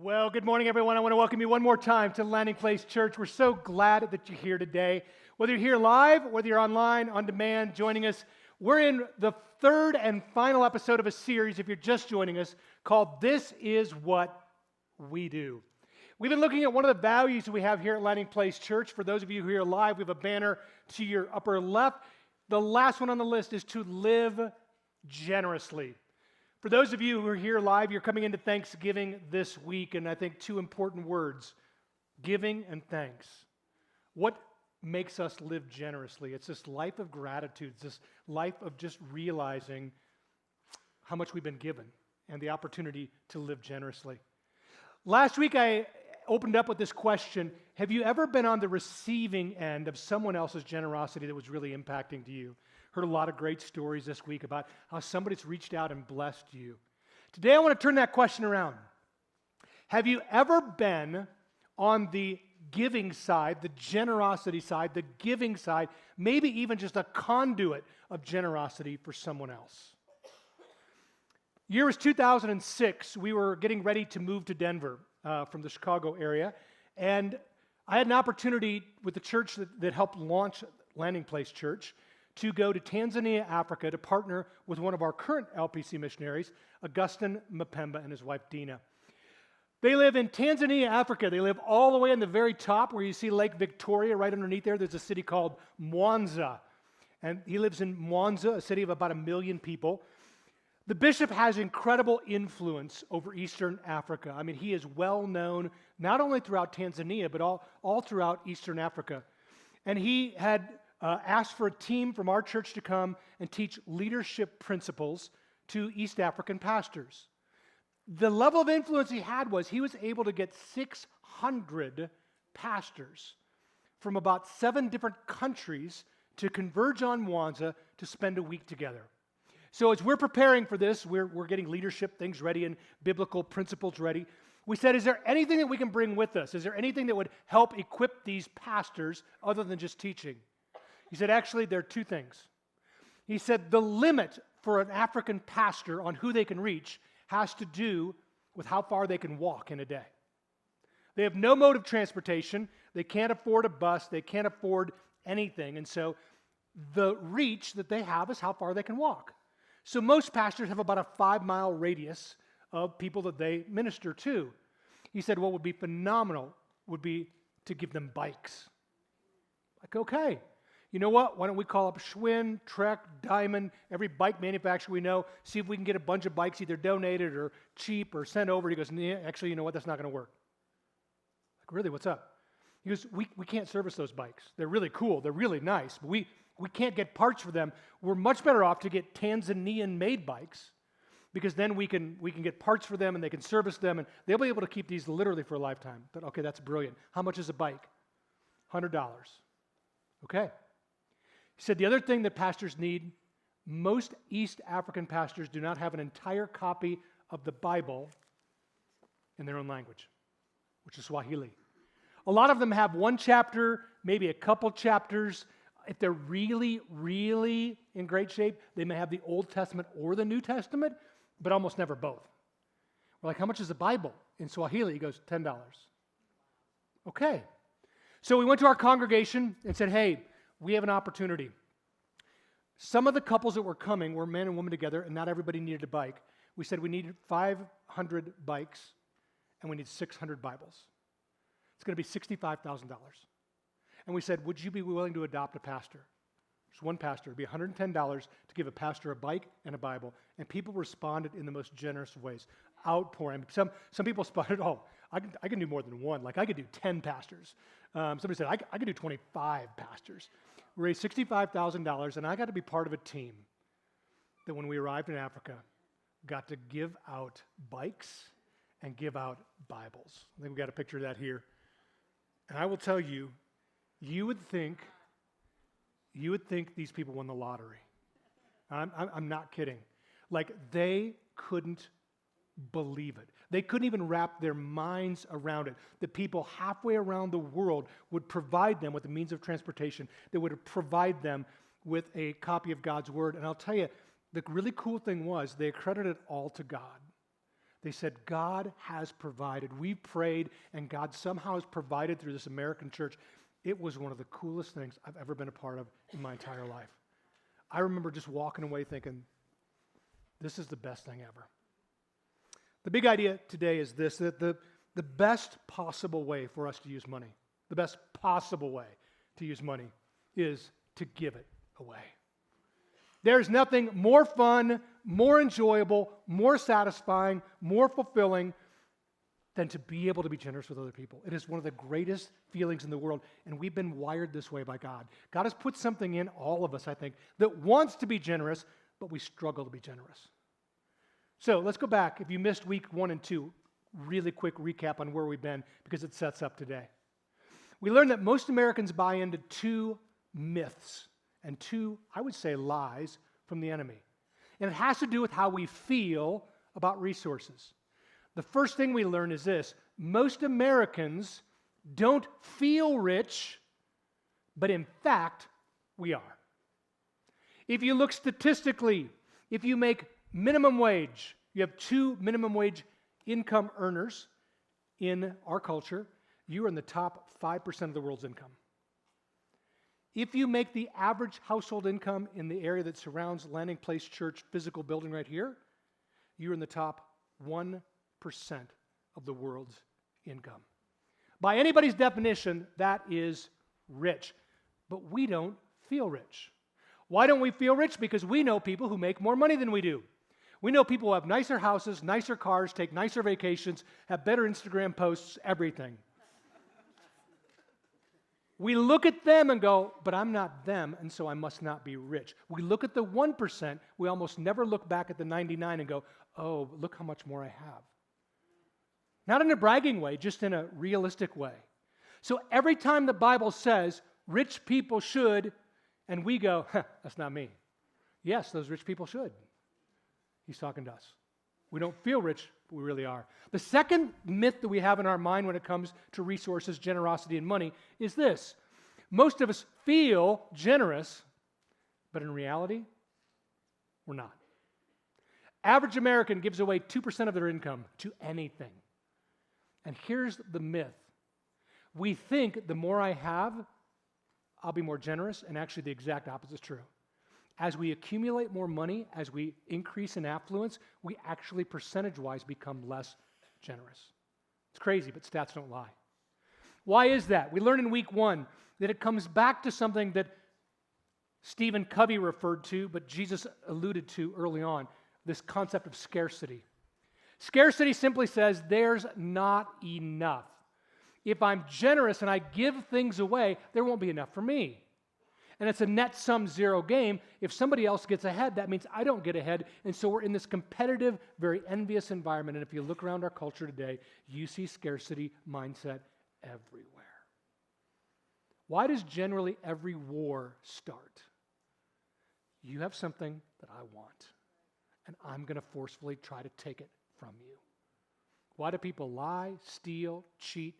Well, good morning, everyone. I want to welcome you one more time to Landing Place Church. We're so glad that you're here today. Whether you're here live, whether you're online, on demand, joining us, we're in the third and final episode of a series, if you're just joining us, called This Is What We Do. We've been looking at one of the values that we have here at Landing Place Church. For those of you who are here live, we have a banner to your upper left. The last one on the list is to live generously. For those of you who are here live, you're coming into Thanksgiving this week, and I think two important words, giving and thanks. What makes us live generously? It's this life of gratitude, it's this life of just realizing how much we've been given and the opportunity to live generously. Last week, I opened up with this question: have you ever been on the receiving end of someone else's generosity that was really impacting to you? Heard a lot of great stories this week about how somebody's reached out and blessed you. Today, I want to turn that question around. Have you ever been on the giving side, the generosity side, the giving side, maybe even just a conduit of generosity for someone else? Year was 2006. We were getting ready to move to Denver from the Chicago area, and I had an opportunity with the church that helped launch Landing Place Church to go to Tanzania, Africa, to partner with one of our current LPC missionaries, Augustine Mpemba and his wife, Dina. They live in Tanzania, Africa. They live all the way on the very top where you see Lake Victoria. Right underneath there's a city called Mwanza. And he lives in Mwanza, a city of about 1 million people. The bishop has incredible influence over Eastern Africa. I mean, he is well known not only throughout Tanzania, but all throughout Eastern Africa. And he had asked for a team from our church to come and teach leadership principles to East African pastors. The level of influence he had was he was able to get 600 pastors from about 7 different countries to converge on Mwanza to spend a week together. So as we're preparing for this, we're getting leadership things ready and biblical principles ready. We said, is there anything that we can bring with us? Is there anything that would help equip these pastors other than just teaching? He said, actually, there are 2 things. He said, the limit for an African pastor on who they can reach has to do with how far they can walk in a day. They have no mode of transportation. They can't afford a bus. They can't afford anything. And so the reach that they have is how far they can walk. So most pastors have about a 5-mile radius of people that they minister to. He said, what would be phenomenal would be to give them bikes. Like, okay. You know what? Why don't we call up Schwinn, Trek, Diamond, every bike manufacturer we know, see if we can get a bunch of bikes either donated or cheap or sent over. He goes, nah, actually, you know what? That's not going to work. Like, really? What's up? He goes, we can't service those bikes. They're really cool. They're really nice. But we can't get parts for them. We're much better off to get Tanzanian-made bikes because then we can get parts for them and they can service them and they'll be able to keep these literally for a lifetime. But okay, that's brilliant. How much is a bike? $100. Okay. He said the other thing that pastors need, most East African pastors do not have an entire copy of the Bible in their own language, which is Swahili. A lot of them have 1 chapter, maybe a couple chapters. If they're really, really in great shape, they may have the Old Testament or the New Testament, but almost never both. We're like, how much is the Bible in Swahili? He goes, $10. Okay. So we went to our congregation and said, hey, we have an opportunity. Some of the couples that were coming were man and woman together, and not everybody needed a bike. We said we needed 500 bikes, and we need 600 Bibles. It's going to be $65,000. And we said, would you be willing to adopt a pastor? Just one pastor. It would be $110 to give a pastor a bike and a Bible. And people responded in the most generous ways, outpouring. Some people responded, I can do more than one. Like, I could do 10 pastors. Somebody said, I could do 25 pastors. We raised $65,000, and I got to be part of a team that when we arrived in Africa, got to give out bikes and give out Bibles. I think we got a picture of that here. And I will tell you, you would think these people won the lottery. I'm not kidding. Like, they couldn't believe it. They couldn't even wrap their minds around it. The people halfway around the world would provide them with a means of transportation. They would provide them with a copy of God's Word. And I'll tell you, the really cool thing was they accredited it all to God. They said, God has provided. We prayed, and God somehow has provided through this American church. It was one of the coolest things I've ever been a part of in my entire life. I remember just walking away thinking, this is the best thing ever. The big idea today is this, that the best possible way for us to use money, the best possible way to use money is to give it away. There's nothing more fun, more enjoyable, more satisfying, more fulfilling than to be able to be generous with other people. It is one of the greatest feelings in the world, and we've been wired this way by God. God has put something in all of us, I think, that wants to be generous, but we struggle to be generous. So let's go back. If you missed week 1 and 2, really quick recap on where we've been because it sets up today. We learned that most Americans buy into 2 myths and 2, I would say, lies from the enemy. And it has to do with how we feel about resources. The first thing we learn is this: most Americans don't feel rich, but in fact, we are. If you look statistically, if you make minimum wage, you have 2 minimum wage income earners in our culture, you are in the top 5% of the world's income. If you make the average household income in the area that surrounds Landing Place Church physical building right here, you're in the top 1% of the world's income. By anybody's definition, that is rich. But we don't feel rich. Why don't we feel rich? Because we know people who make more money than we do. We know people who have nicer houses, nicer cars, take nicer vacations, have better Instagram posts, everything. We look at them and go, but I'm not them, and so I must not be rich. We look at the 1%, we almost never look back at the 99 and go, oh, look how much more I have. Not in a bragging way, just in a realistic way. So every time the Bible says rich people should, and we go, that's not me. Yes, those rich people should. He's talking to us. We don't feel rich, but we really are. The second myth that we have in our mind when it comes to resources, generosity, and money is this. Most of us feel generous, but in reality, we're not. Average American gives away 2% of their income to anything. And here's the myth. We think the more I have, I'll be more generous, and actually the exact opposite is true. As we accumulate more money, as we increase in affluence, we actually percentage-wise become less generous. It's crazy, but stats don't lie. Why is that? We learned in week 1 that it comes back to something that Stephen Covey referred to, but Jesus alluded to early on, this concept of scarcity. Scarcity simply says there's not enough. If I'm generous and I give things away, there won't be enough for me. And it's a net sum zero game. If somebody else gets ahead, that means I don't get ahead. And so we're in this competitive, very envious environment. And if you look around our culture today, you see scarcity mindset everywhere. Why does generally every war start? You have something that I want, and I'm going to forcefully try to take it from you. Why do people lie, steal, cheat?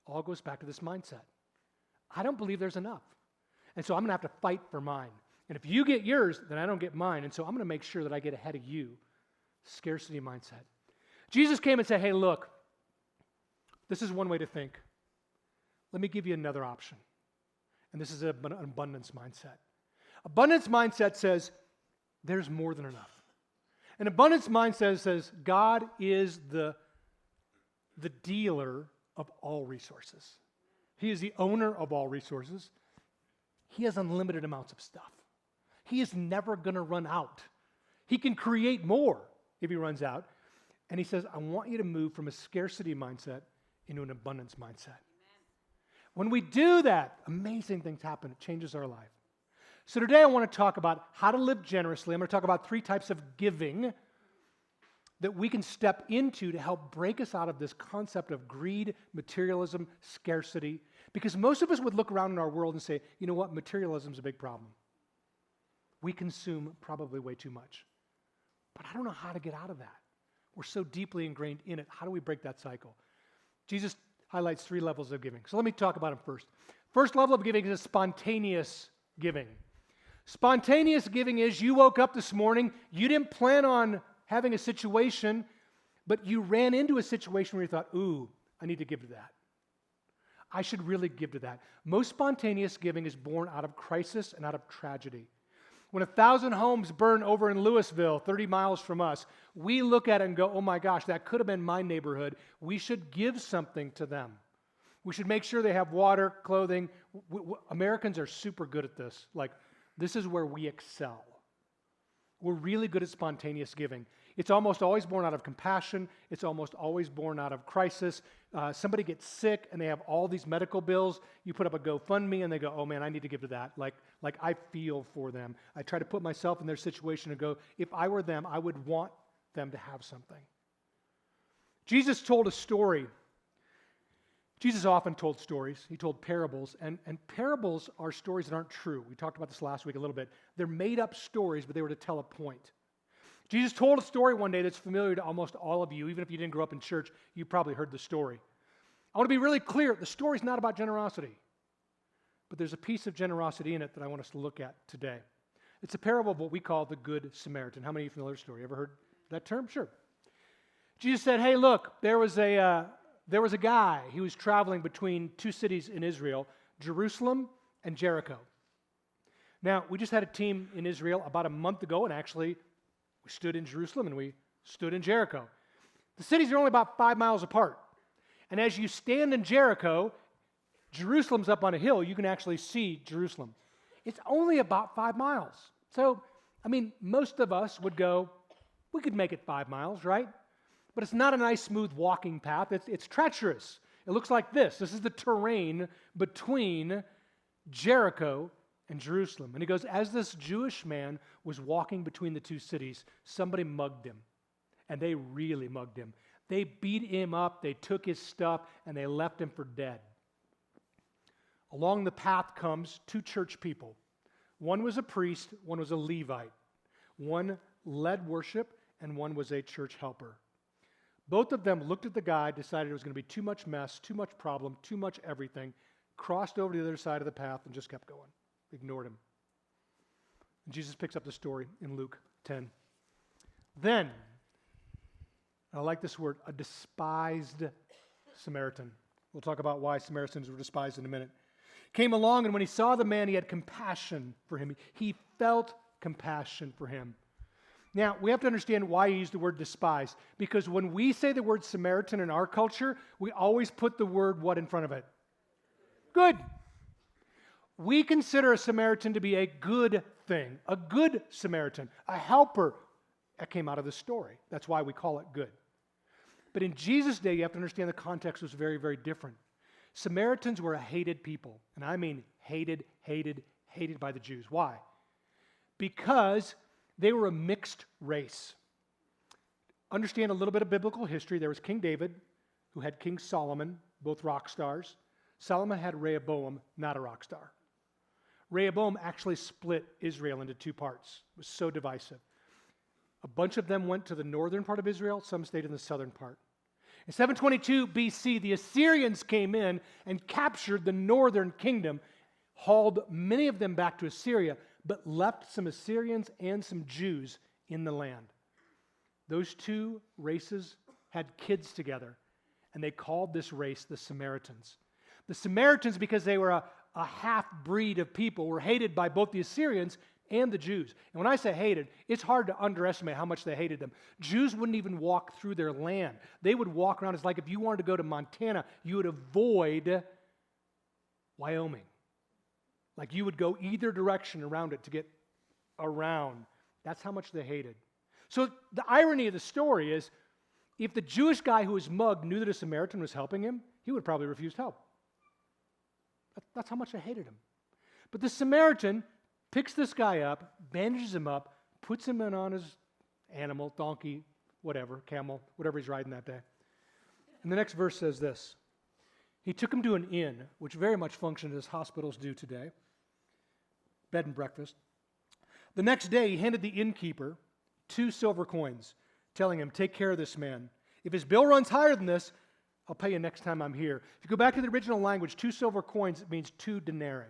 All goes back to this mindset. I don't believe there's enough. And so I'm going to have to fight for mine. And if you get yours, then I don't get mine. And so I'm going to make sure that I get ahead of you. Scarcity mindset. Jesus came and said, hey, look, this is one way to think. Let me give you another option. And this is an abundance mindset. Abundance mindset says there's more than enough. An abundance mindset says God is the dealer of all resources. He is the owner of all resources. He has unlimited amounts of stuff. He is never going to run out. He can create more if he runs out. And he says, I want you to move from a scarcity mindset into an abundance mindset. Amen. When we do that, amazing things happen. It changes our life. So today I want to talk about how to live generously. I'm going to talk about 3 types of giving that we can step into to help break us out of this concept of greed, materialism, scarcity. Because most of us would look around in our world and say, you know what, materialism is a big problem. We consume probably way too much. But I don't know how to get out of that. We're so deeply ingrained in it. How do we break that cycle? Jesus highlights 3 levels of giving. So let me talk about them first. First level of giving is spontaneous giving. Spontaneous giving is you woke up this morning, you didn't plan on having a situation, but you ran into a situation where you thought, ooh, I need to give to that. I should really give to that. Most spontaneous giving is born out of crisis and out of tragedy. When 1,000 homes burn over in Louisville, 30 miles from us, we look at it and go, oh my gosh, that could have been my neighborhood. We should give something to them. We should make sure they have water, clothing. Americans are super good at this. Like, this is where we excel. We're really good at spontaneous giving. It's almost always born out of compassion. It's almost always born out of crisis. Somebody gets sick and they have all these medical bills. You put up a GoFundMe and they go, oh man, I need to give to that. Like I feel for them. I try to put myself in their situation and go, if I were them, I would want them to have something. Jesus told a story. Jesus often told stories. He told parables, and parables are stories that aren't true. We talked about this last week a little bit. They're made-up stories, but they were to tell a point. Jesus told a story one day that's familiar to almost all of you. Even if you didn't grow up in church, you probably heard the story. I want to be really clear. The story's not about generosity, but there's a piece of generosity in it that I want us to look at today. It's a parable of what we call the Good Samaritan. How many of you familiar with the story? Ever heard that term? Sure. Jesus said, hey, look, there was a guy. He was traveling between two cities in Israel, Jerusalem and Jericho. Now, we just had a team in Israel about a month ago, and actually we stood in Jerusalem and we stood in Jericho. The cities are only about 5 miles apart. And as you stand in Jericho, Jerusalem's up on a hill. You can actually see Jerusalem. It's only about 5 miles. So, most of us would go, we could make it 5 miles, right? But it's not a nice, smooth walking path. It's treacherous. It looks like this. This is the terrain between Jericho and Jerusalem. And he goes, as this Jewish man was walking between the two cities, somebody mugged him. And they really mugged him. They beat him up, they took his stuff, and they left him for dead. Along the path comes two church people. One was a priest, one was a Levite. One led worship, and one was a church helper. Both of them looked at the guy, decided it was going to be too much mess, too much problem, too much everything, crossed over to the other side of the path and just kept going, ignored him. And Jesus picks up the story in Luke 10. Then, I like this word, a despised Samaritan. We'll talk about why Samaritans were despised in a minute. Came along, and when he saw the man, he had compassion for him. He felt compassion for him. Now, we have to understand why he used the word despise. Because when we say the word Samaritan in our culture, we always put the word what in front of it? Good. We consider a Samaritan to be a good thing, a good Samaritan, a helper. That came out of the story. That's why we call it good. But in Jesus' day, you have to understand the context was very, very different. Samaritans were a hated people. And I mean hated by the Jews. Why? Because they were a mixed race. Understand a little bit of biblical history. There was King David, who had King Solomon, both rock stars. Solomon had Rehoboam, not a rock star. Rehoboam actually split Israel into two parts. It was so divisive. A bunch of them went to the northern part of Israel. Some stayed in the southern part. In 722 BC, the Assyrians came in and captured the northern kingdom, hauled many of them back to Assyria, but left some Assyrians and some Jews in the land. Those two races had kids together, and they called this race the Samaritans. The Samaritans, because they were a half-breed of people, were hated by both the Assyrians and the Jews. And when I say hated, it's hard to underestimate how much they hated them. Jews wouldn't even walk through their land. They would walk around. It's like if you wanted to go to Montana, you would avoid Wyoming. Like you would go either direction around it to get around. That's how much they hated. So the irony of the story is, if the Jewish guy who was mugged knew that a Samaritan was helping him, he would probably refuse help. That's how much they hated him. But the Samaritan picks this guy up, bandages him up, puts him in on his animal, donkey, whatever, camel, whatever he's riding that day. And the next verse says this. He took him to an inn, which very much functioned as hospitals do today. Bed and breakfast. The next day, he handed the innkeeper 2 silver coins, telling him, take care of this man. If his bill runs higher than this, I'll pay you next time I'm here. If you go back to the original language, 2 silver coins, it means 2 denarii.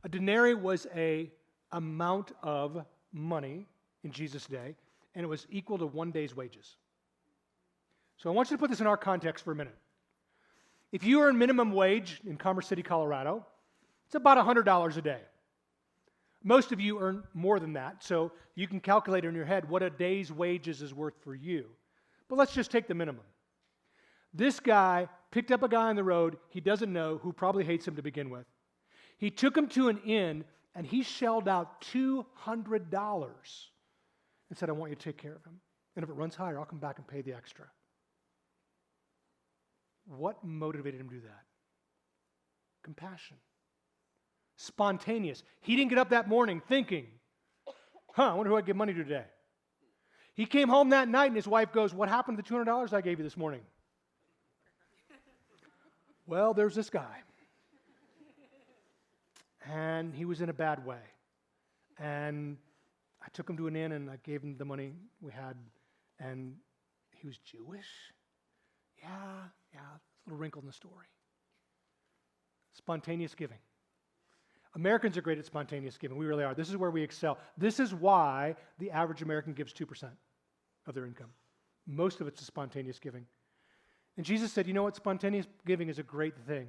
A denarii was an amount of money in Jesus' day, and it was equal to 1 day's wages. So I want you to put this in our context for a minute. If you earn minimum wage in Commerce City, Colorado, it's about $100 a day. Most of you earn more than that, so you can calculate in your head what a day's wages is worth for you. But let's just take the minimum. This guy picked up a guy on the road he doesn't know who probably hates him to begin with. He took him to an inn, and he shelled out $200 and said, I want you to take care of him. And if it runs higher, I'll come back and pay the extra. What motivated him to do that? Compassion. Spontaneous. He didn't get up that morning thinking, I wonder who I'd give money to today. He came home that night and his wife goes, what happened to the $200 I gave you this morning? Well, there's this guy. And he was in a bad way. And I took him to an inn and I gave him the money we had. And he was Jewish? Yeah, a little wrinkle in the story. Spontaneous giving. Americans are great at spontaneous giving. We really are. This is where we excel. This is why the average American gives 2% of their income. Most of it's spontaneous giving. And Jesus said, you know what? Spontaneous giving is a great thing.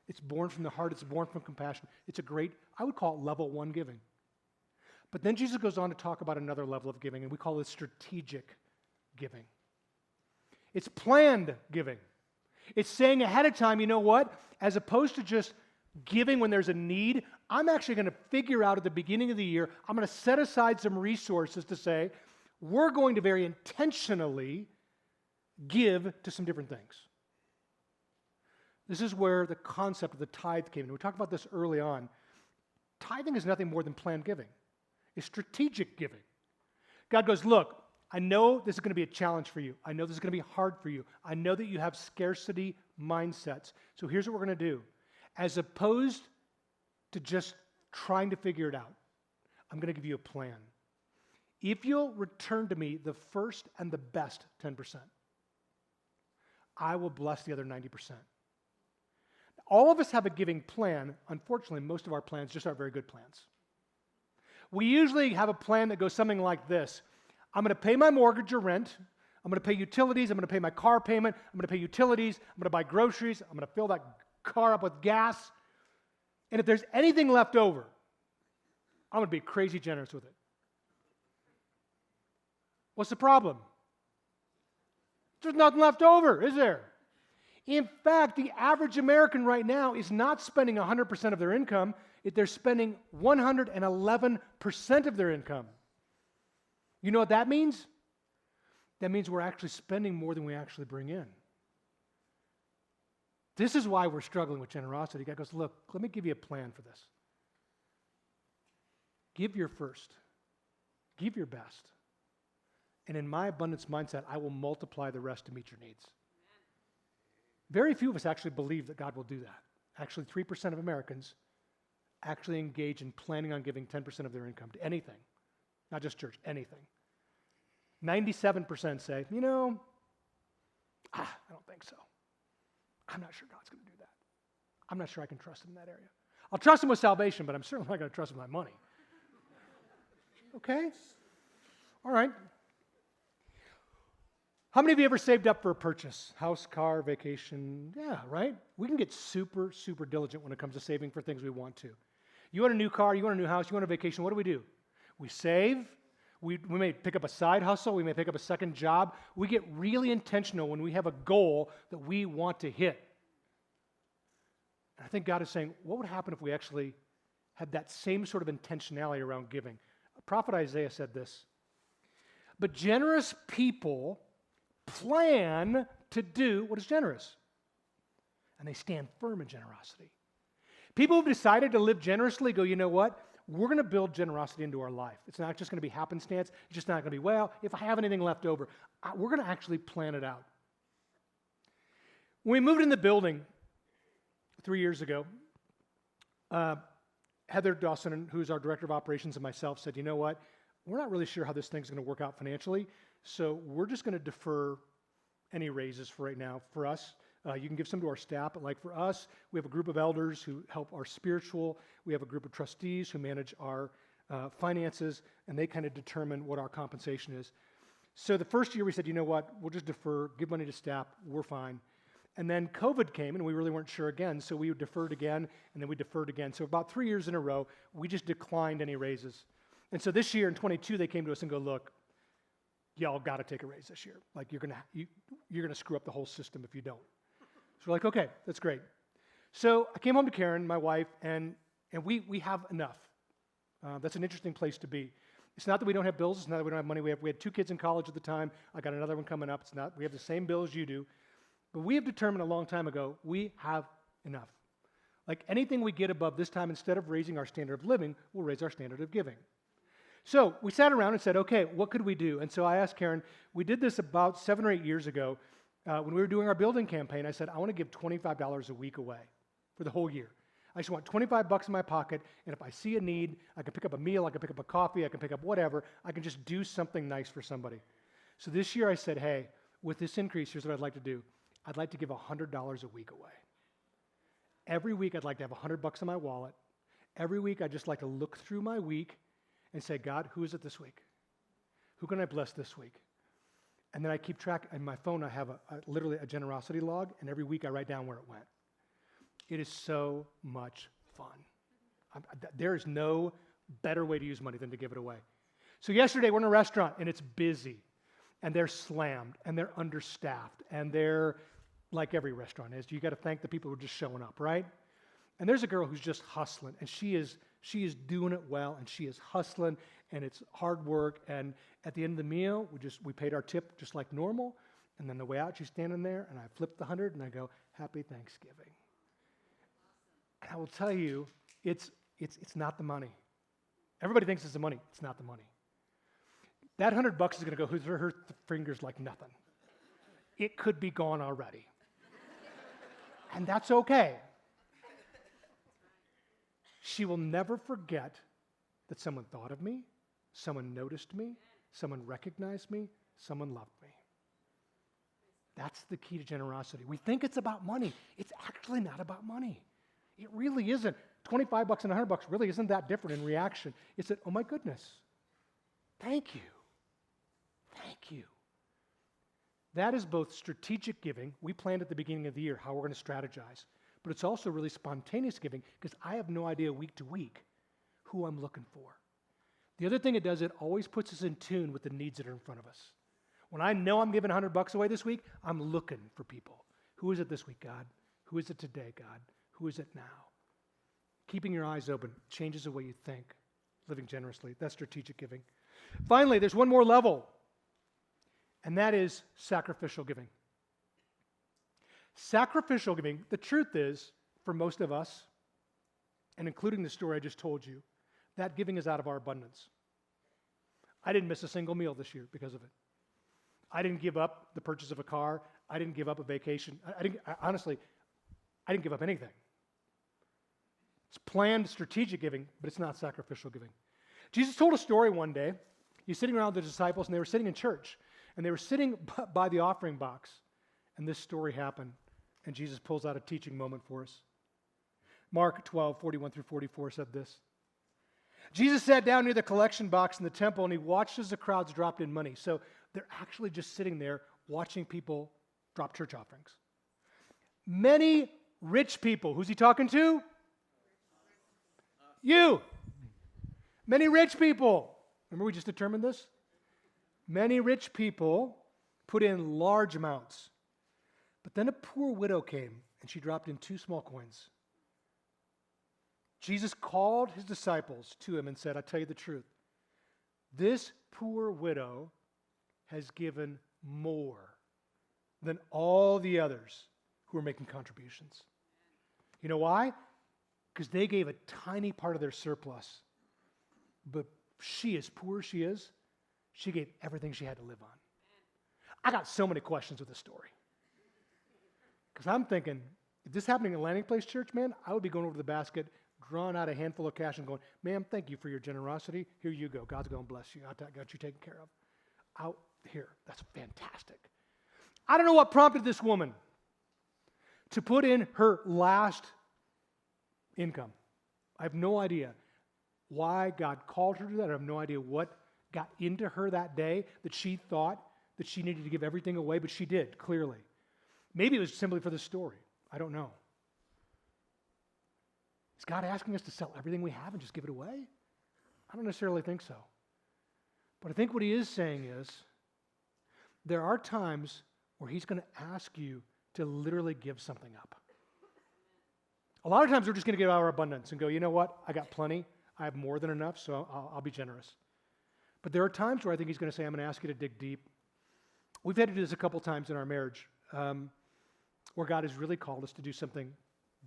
It's born from the heart. It's born from compassion. It's a great, I would call it level 1 giving. But then Jesus goes on to talk about another level of giving, and we call it strategic giving. It's planned giving. It's saying ahead of time, you know what? As opposed to just giving when there's a need, I'm actually going to figure out at the beginning of the year, I'm going to set aside some resources to say, we're going to very intentionally give to some different things. This is where the concept of the tithe came in. We talked about this early on. Tithing is nothing more than planned giving. It's strategic giving. God goes, look, I know this is going to be a challenge for you. I know this is going to be hard for you. I know that you have scarcity mindsets. So here's what we're going to do. As opposed to just trying to figure it out, I'm going to give you a plan. If you'll return to me the first and the best 10%, I will bless the other 90%. All of us have a giving plan. Unfortunately, most of our plans just aren't very good plans. We usually have a plan that goes something like this. I'm going to pay my mortgage or rent. I'm going to pay utilities. I'm going to pay my car payment. I'm going to pay utilities. I'm going to buy groceries. I'm going to fill that car up with gas. And if there's anything left over, I'm going to be crazy generous with it. What's the problem? There's nothing left over, is there? In fact, the average American right now is not spending 100% of their income. They're spending 111% of their income. You know what that means? That means we're actually spending more than we actually bring in. This is why we're struggling with generosity. God goes, look, let me give you a plan for this. Give your first. Give your best. And in my abundance mindset, I will multiply the rest to meet your needs. Very few of us actually believe that God will do that. Actually, 3% of Americans actually engage in planning on giving 10% of their income to anything, not just church, anything. 97% say, I don't think so. I'm not sure God's going to do that. I'm not sure I can trust him in that area. I'll trust him with salvation, but I'm certainly not going to trust him with my money. Okay? All right. How many of you ever saved up for a purchase? House, car, vacation? Yeah, right? We can get super, super diligent when it comes to saving for things we want to. You want a new car, you want a new house, you want a vacation, what do? We save. We may pick up a side hustle. We may pick up a second job. We get really intentional when we have a goal that we want to hit. And I think God is saying, what would happen if we actually had that same sort of intentionality around giving? Prophet Isaiah said this, but generous people plan to do what is generous, and they stand firm in generosity. People who've decided to live generously go, you know what? We're going to build generosity into our life. It's not just going to be happenstance. It's just not going to be, well, if I have anything left over. We're going to actually plan it out. When we moved in the building 3 years ago, Heather Dawson, who's our director of operations, and myself said, you know what? We're not really sure how this thing's going to work out financially, so we're just going to defer any raises for right now for us. You can give some to our staff, but like for us, we have a group of elders who help our spiritual. We have a group of trustees who manage our finances, and they kind of determine what our compensation is. So the first year we said, you know what, we'll just defer, give money to staff, we're fine. And then COVID came, and we really weren't sure again, so we deferred again, and then we deferred again. So about 3 years in a row, we just declined any raises. And so this year in 22, they came to us and go, look, y'all got to take a raise this year. Like, you're gonna screw up the whole system if you don't. So we're like, okay, that's great. So I came home to Karen, my wife, and we have enough. That's an interesting place to be. It's not that we don't have bills. It's not that we don't have money. We had 2 kids in college at the time. I got another one coming up. It's not. We have the same bill as you do. But we have determined a long time ago, we have enough. Like, anything we get above this time, instead of raising our standard of living, we'll raise our standard of giving. So we sat around and said, okay, what could we do? And so I asked Karen, we did this about 7 or 8 years ago when we were doing our building campaign. I said, I want to give $25 a week away for the whole year. I just want $25 in my pocket, and if I see a need, I can pick up a meal, I can pick up a coffee, I can pick up whatever. I can just do something nice for somebody. So this year I said, hey, with this increase, here's what I'd like to do. I'd like to give $100 a week away. Every week I'd like to have $100 in my wallet. Every week I'd just like to look through my week and say, God, who is it this week? Who can I bless this week? And then I keep track. In my phone, I have literally a generosity log, and every week I write down where it went. It is so much fun. There is no better way to use money than to give it away. So yesterday, we're in a restaurant, and it's busy, and they're slammed, and they're understaffed, and they're like every restaurant is. You got to thank the people who are just showing up, right? And there's a girl who's just hustling, and she is doing it well, and she is hustling, and it's hard work. And at the end of the meal, we paid our tip just like normal. And then the way out, she's standing there, and I flip the 100, and I go, Happy Thanksgiving. And I will tell you, it's not the money. Everybody thinks it's the money. It's not the money. That $100 is going to go through her fingers like nothing. It could be gone already. And that's okay. She will never forget that someone thought of me, someone noticed me, someone recognized me, someone loved me. That's the key to generosity. We think it's about money. It's actually not about money. It really isn't. $25 and $100 really isn't that different in reaction. It's that, oh my goodness, thank you. Thank you. That is both strategic giving. We planned at the beginning of the year how we're going to strategize. But it's also really spontaneous giving because I have no idea week to week who I'm looking for. The other thing it does, it always puts us in tune with the needs that are in front of us. When I know I'm giving $100 away this week, I'm looking for people. Who is it this week, God? Who is it today, God? Who is it now? Keeping your eyes open changes the way you think. Living generously, that's strategic giving. Finally, there's one more level, and that is sacrificial giving. Sacrificial giving, the truth is, for most of us, and including the story I just told you, that giving is out of our abundance. I didn't miss a single meal this year because of it. I didn't give up the purchase of a car. I didn't give up a vacation. Honestly, I didn't give up anything. It's planned strategic giving, but it's not sacrificial giving. Jesus told a story one day. He's sitting around with the disciples, and they were sitting in church, and they were sitting by the offering box, and this story happened, and Jesus pulls out a teaching moment for us. Mark 12:41-44 said this. Jesus sat down near the collection box in the temple, and he watched as the crowds dropped in money. So they're actually just sitting there watching people drop church offerings. Many rich people, who's he talking to? You. Many rich people. Remember we just determined this? Many rich people put in large amounts. But then a poor widow came, and she dropped in 2 small coins. Jesus called his disciples to him and said, I tell you the truth, this poor widow has given more than all the others who are making contributions. You know why? Because they gave a tiny part of their surplus. But she, as poor as she is, she gave everything she had to live on. I got so many questions with this story. Because I'm thinking, if this happening at Landing Place Church, man, I would be going over to the basket, drawing out a handful of cash and going, ma'am, thank you for your generosity. Here you go. God's going to bless you. I got you taken care of. Out here. That's fantastic. I don't know what prompted this woman to put in her last income. I have no idea why God called her to that. I have no idea what got into her that day that she thought that she needed to give everything away, but she did, clearly. Maybe it was simply for the story. I don't know. Is God asking us to sell everything we have and just give it away? I don't necessarily think so. But I think what he is saying is there are times where he's going to ask you to literally give something up. A lot of times we're just going to give out our abundance and go, you know what? I got plenty. I have more than enough, so I'll be generous. But there are times where I think he's going to say, I'm going to ask you to dig deep. We've had to do this a couple times in our marriage where God has really called us to do something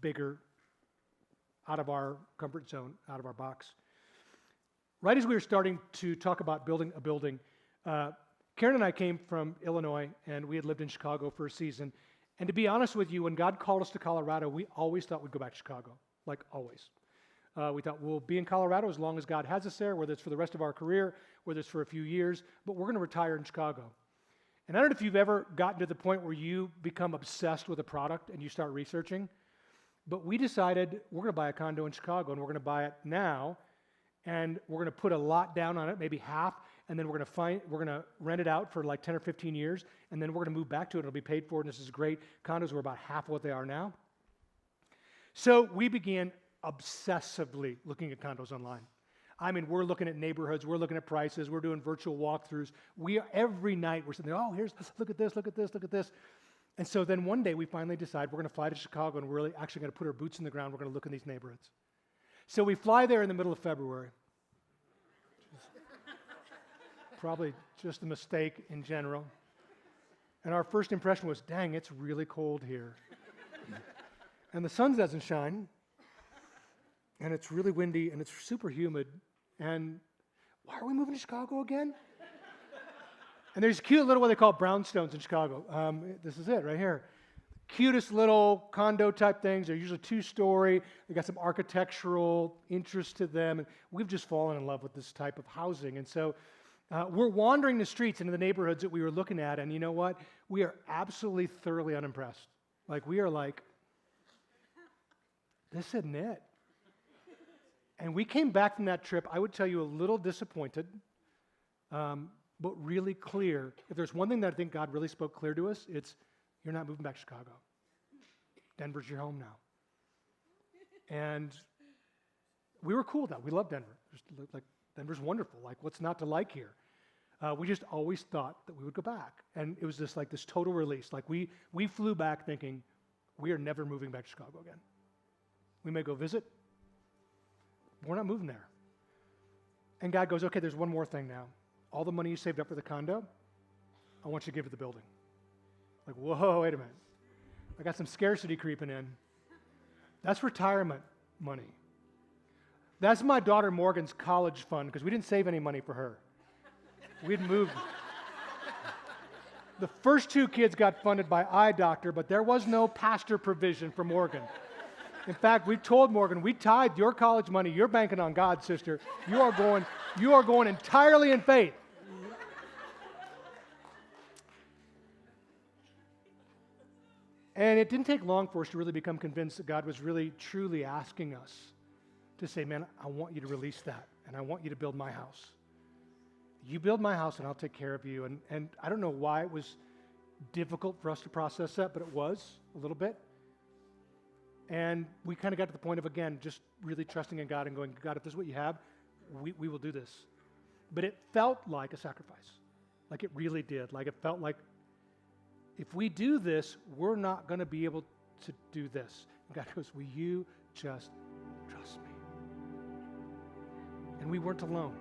bigger, out of our comfort zone, out of our box. Right as we were starting to talk about building a building, Karen and I came from Illinois, and we had lived in Chicago for a season. And to be honest with you, when God called us to Colorado, we always thought we'd go back to Chicago, like always. We thought we'll be in Colorado as long as God has us there, whether it's for the rest of our career, whether it's for a few years, but we're going to retire in Chicago. And I don't know if you've ever gotten to the point where you become obsessed with a product and you start researching, but we decided we're going to buy a condo in Chicago, and we're going to buy it now, and we're going to put a lot down on it, maybe half, and then we're going to rent it out for like 10 or 15 years, and then we're going to move back to it. It'll be paid for, and this is great. Condos were about half what they are now. So we began obsessively looking at condos online. I mean, we're looking at neighborhoods, we're looking at prices, we're doing virtual walkthroughs. Every night we're sitting there, look at this, look at this, look at this. And so then one day we finally decide we're going to fly to Chicago, and we're really actually going to put our boots in the ground. We're going to look in these neighborhoods. So we fly there in the middle of February. Probably just a mistake in general. And our first impression was, dang, it's really cold here. And the sun doesn't shine. And it's really windy, and it's super humid. And why are we moving to Chicago again? And there's cute little, what they call brownstones in Chicago. This is it right here. Cutest little condo type things. They're usually 2-story. They got some architectural interest to them. And we've just fallen in love with this type of housing. And so we're wandering the streets into the neighborhoods that we were looking at. And you know what? We are absolutely thoroughly unimpressed. Like, we are like, this isn't it. And we came back from that trip, I would tell you, a little disappointed, but really clear. If there's one thing that I think God really spoke clear to us, it's, you're not moving back to Chicago. Denver's your home now. And we were cool with that. We love Denver. Like, Denver's wonderful. Like, what's not to like here? We just always thought that we would go back. And it was just like this total release. Like, we flew back thinking, we are never moving back to Chicago again. We may go visit. We're not moving there. And God goes, okay, there's one more thing now. All the money you saved up for the condo, I want you to give it the building. Like, whoa, wait a minute. I got some scarcity creeping in. That's retirement money. That's my daughter Morgan's college fund, because we didn't save any money for her. We'd moved. The first 2 kids got funded by eye doctor, but there was no pastor provision for Morgan. In fact, we told Morgan, we tithe your college money. You're banking on God, sister. You are going entirely in faith. And it didn't take long for us to really become convinced that God was really, truly asking us to say, man, I want you to release that, and I want you to build my house. You build my house, and I'll take care of you. And I don't know why it was difficult for us to process that, but it was a little bit. And we kind of got to the point of, again, just really trusting in God and going, God, if this is what you have, we will do this. But it felt like a sacrifice. Like, it really did. Like, it felt like, if we do this, we're not going to be able to do this. And God goes, will you just trust me? And we weren't alone.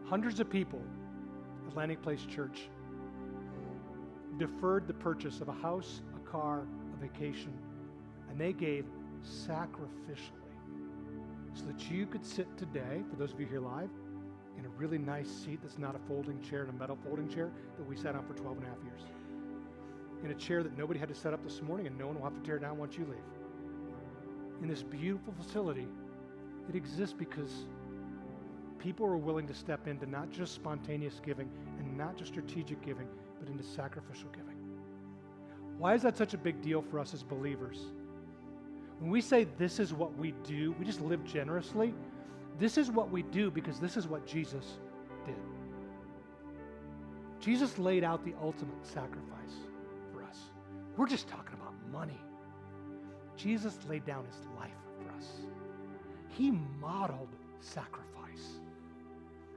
Hundreds of people at Landing Place Church deferred the purchase of a house, a car, a vacation, and they gave sacrificially so that you could sit today, for those of you here live, in a really nice seat that's not a folding chair, and a metal folding chair that we sat on for 12 and a half years. In a chair that nobody had to set up this morning, and no one will have to tear down once you leave. In this beautiful facility, it exists because people are willing to step into not just spontaneous giving and not just strategic giving, but into sacrificial giving. Why is that such a big deal for us as believers? When we say this is what we do, we just live generously. This is what we do because this is what Jesus did. Jesus laid out the ultimate sacrifice for us. We're just talking about money. Jesus laid down his life for us. He modeled sacrifice.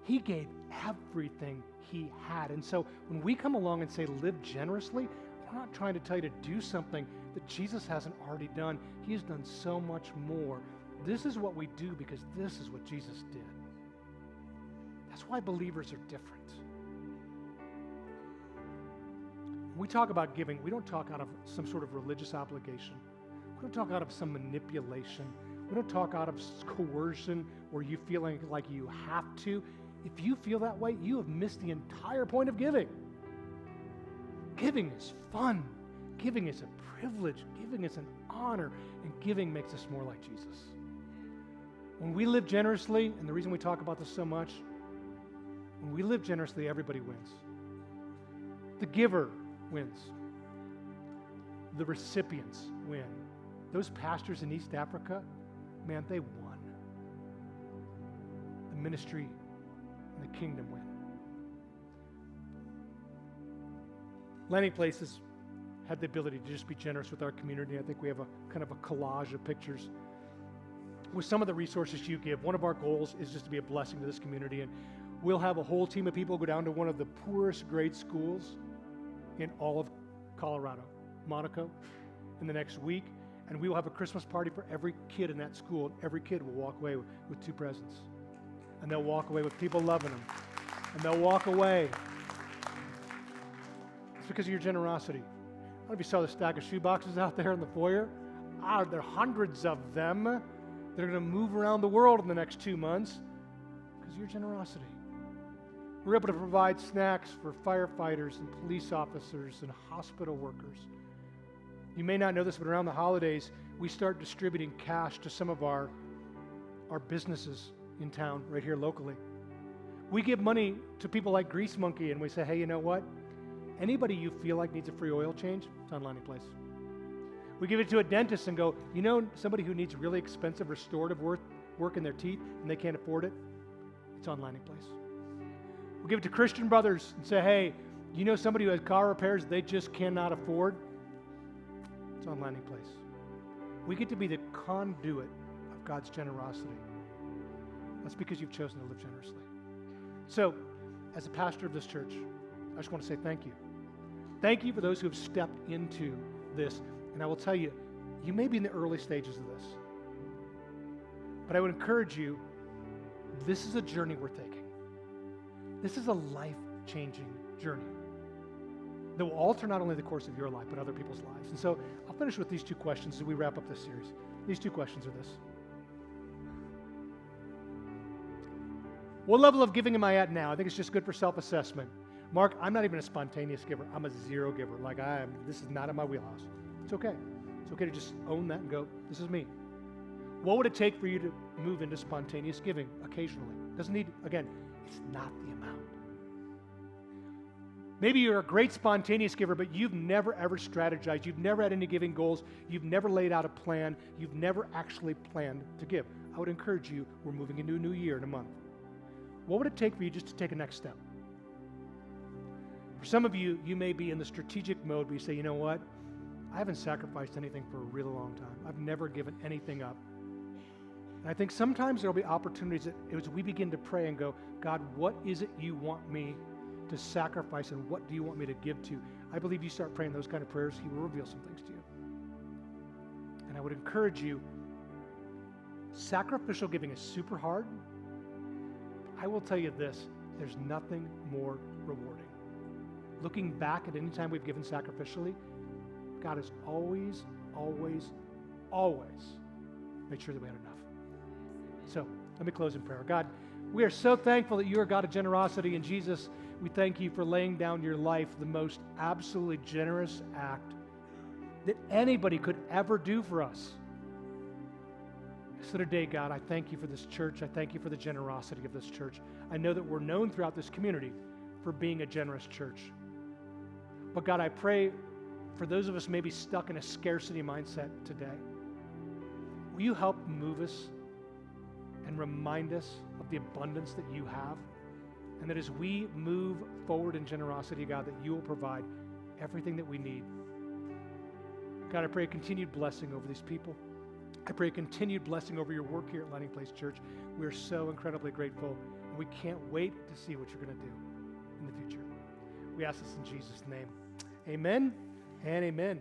He gave everything he had. And so when we come along and say live generously, we're not trying to tell you to do something that Jesus hasn't already done. He has done so much more. This is what we do because this is what Jesus did. That's why believers are different. When we talk about giving, we don't talk out of some sort of religious obligation. We don't talk out of some manipulation. We don't talk out of coercion or you feeling like you have to. If you feel that way, you have missed the entire point of giving. Giving is fun. Giving is a privilege. Giving is an honor. And giving makes us more like Jesus. When we live generously, and the reason we talk about this so much, when we live generously, everybody wins. The giver wins. The recipients win. Those pastors in East Africa, man, they won. The ministry and the kingdom win. Landing Places had the ability to just be generous with our community. I think we have a kind of a collage of pictures. With some of the resources you give, one of our goals is just to be a blessing to this community. And we'll have a whole team of people go down to one of the poorest grade schools in all of Colorado, Monaco, in the next week. And we will have a Christmas party for every kid in that school. And every kid will walk away with 2 presents. And they'll walk away with people loving them. And they'll walk away. It's because of your generosity. I don't know if you saw the stack of shoe boxes out there in the foyer. There are hundreds of them that are going to move around the world in the next 2 months because of your generosity. We're able to provide snacks for firefighters and police officers and hospital workers. You may not know this, but around the holidays, we start distributing cash to some of our businesses in town, right here locally. We give money to people like Grease Monkey, and we say, hey, you know what? Anybody you feel like needs a free oil change, it's on Landing Place. We give it to a dentist and go, you know somebody who needs really expensive restorative work in their teeth and they can't afford it? It's on Landing Place. We give it to Christian brothers and say, hey, you know somebody who has car repairs they just cannot afford? It's on Landing Place. We get to be the conduit of God's generosity. That's because you've chosen to live generously. So, as a pastor of this church, I just want to say thank you. Thank you for those who have stepped into this. And I will tell you, you may be in the early stages of this. But I would encourage you, this is a journey we're taking. This is a life-changing journey that will alter not only the course of your life, but other people's lives. And so I'll finish with these 2 questions as we wrap up this series. These 2 questions are this. What level of giving am I at now? I think it's just good for self-assessment. Mark, I'm not even a spontaneous giver. I'm a zero giver. This is not in my wheelhouse. It's okay. It's okay to just own that and go, this is me. What would it take for you to move into spontaneous giving occasionally? Doesn't need, again, it's not the amount. Maybe you're a great spontaneous giver, but you've never ever strategized. You've never had any giving goals. You've never laid out a plan. You've never actually planned to give. I would encourage you, we're moving into a new year in a month. What would it take for you just to take a next step? For some of you, you may be in the strategic mode where you say, you know what? I haven't sacrificed anything for a really long time. I've never given anything up. And I think sometimes there'll be opportunities that as we begin to pray and go, God, what is it you want me to sacrifice and what do you want me to give to? I believe you start praying those kind of prayers, He will reveal some things to you. And I would encourage you, sacrificial giving is super hard. I will tell you this, there's nothing more rewarding. Looking back at any time we've given sacrificially, God has always, always, always made sure that we had enough. So let me close in prayer. God, we are so thankful that you are God of generosity. And Jesus, we thank you for laying down your life, the most absolutely generous act that anybody could ever do for us. So today, God, I thank you for this church. I thank you for the generosity of this church. I know that we're known throughout this community for being a generous church. But God, I pray for those of us maybe stuck in a scarcity mindset today. Will you help move us and remind us of the abundance that you have And that as we move forward in generosity, God, that you will provide everything that we need. God, I pray a continued blessing over these people. I pray a continued blessing over your work here at Landing Place Church. We are so incredibly grateful, and we can't wait to see what you're going to do in the future. We ask this in Jesus' name. Amen and amen.